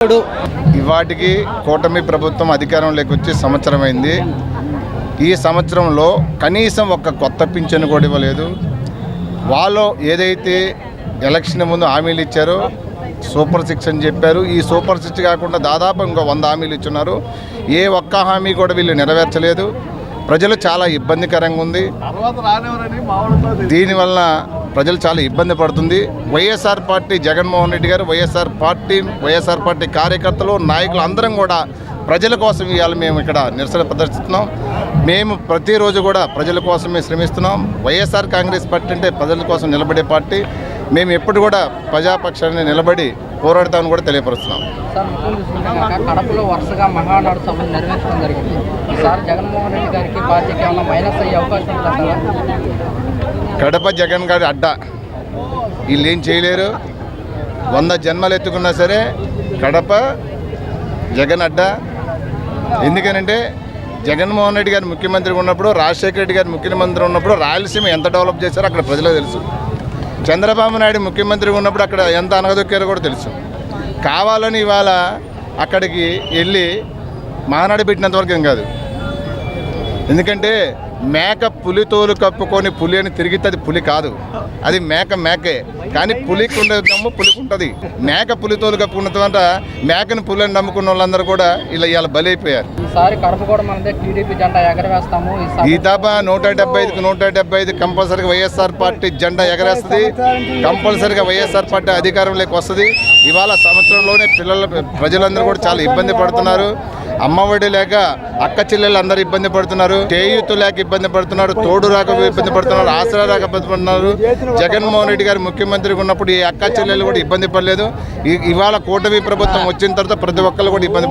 ఇవాటికి కూటమి ప్రభుత్వం అధికారంలోకి వచ్చి సంవత్సరం అయింది. ఈ సంవత్సరంలో కనీసం ఒక కొత్త పింఛను కూడా ఇవ్వలేదు. వాళ్ళు ఏదైతే ఎలక్షన్ ముందు హామీలు ఇచ్చారో సూపర్ 6 అని చెప్పారు. ఈ సూపర్ 6 కాకుండా దాదాపు ఇంకో 100 హామీలు ఇచ్చున్నారు. ఏ ఒక్క హామీ కూడా వీళ్ళు నెరవేర్చలేదు. ప్రజలు చాలా ఇబ్బందికరంగా ఉంది. దీనివల్ల ప్రజలు చాలా ఇబ్బంది పడుతుంది. వైఎస్ఆర్ పార్టీ జగన్మోహన్ రెడ్డి గారు, వైఎస్ఆర్ పార్టీ కార్యకర్తలు, నాయకులు అందరం కూడా ప్రజల కోసం ఇవాళ మేము ఇక్కడ నిరసన ప్రదర్శిస్తున్నాం. మేము ప్రతిరోజు కూడా ప్రజల కోసమే శ్రమిస్తున్నాం. వైఎస్ఆర్ కాంగ్రెస్ పార్టీ అంటే ప్రజల కోసం నిలబడే పార్టీ. మేము ఎప్పుడు కూడా ప్రజాపక్షాన్ని నిలబడి పోరాడతామని కూడా తెలియపరుస్తున్నాం. కడపలో వరుసగా మహానాడు సభలు నిర్వహించడం జరిగింది. ఈసారి జగన్మోహన్ రెడ్డి గారికి పార్టీకి ఏమైనా మైనస్ అయ్యే అవకాశం ఉంటుందా? కడప జగన్ గారి అడ్డా, వీళ్ళు ఏం చేయలేరు. 100 జన్మలు ఎత్తుకున్నా సరే కడప జగన్ అడ్డా. ఎందుకనంటే జగన్మోహన్ రెడ్డి గారు ముఖ్యమంత్రిగా ఉన్నప్పుడు, రాజశేఖర రెడ్డి గారు ముఖ్యమంత్రి ఉన్నప్పుడు రాయలసీమ ఎంత డెవలప్ చేశారో అక్కడ ప్రజలకు తెలుసు. చంద్రబాబు నాయుడు ముఖ్యమంత్రిగా ఉన్నప్పుడు అక్కడ ఎంత అనగదొక్కారో కూడా తెలుసు. కావాలని ఇవాళ అక్కడికి వెళ్ళి మహానాడు పెట్టినంతవరకు ఏం కాదు. ఎందుకంటే మేక పులి తోలు కప్పుకొని పులి అని తిరిగితే అది పులి కాదు, అది మేకే. కానీ పులికి ఉండే దమ్ము పులికి ఉంటుంది. మేక పులి తోలు కప్పుకున్న తర్వాత మేకను పులిని నమ్ముకున్న వాళ్ళందరూ కూడా ఇలా బలైపోయారు. ఈసారి కడప కూడా మనదే టీడీపీ జెండా ఎగరవేస్తాము. ఈ తప్ప 175కి 175 కంపల్సరీగా వైఎస్ఆర్ పార్టీ జెండా ఎగరేస్తుంది. కంపల్సరీగా వైఎస్ఆర్ పార్టీ అధికారంలోకి వస్తుంది. ఇవాళ సంవత్సరంలోనే ప్రజలందరూ కూడా చాలా ఇబ్బంది పడుతున్నారు. అమ్మఒడి లేక అక్క చెల్లెళ్ళు అందరూ ఇబ్బంది పడుతున్నారు. చేయూత లేక ఇబ్బంది పడుతున్నారు. తోడు రాక ఇబ్బంది పడుతున్నారు. ఆసరా రాక ఇబ్బంది పడుతున్నారు. జగన్మోహన్ రెడ్డి గారు ముఖ్యమంత్రిగా ఉన్నప్పుడు ఈ అక్క చెల్లెళ్ళు కూడా ఇబ్బంది పడలేదు. ఇవాళ కూటమి ప్రభుత్వం వచ్చిన తర్వాత ప్రతి ఒక్కరు కూడా ఇబ్బంది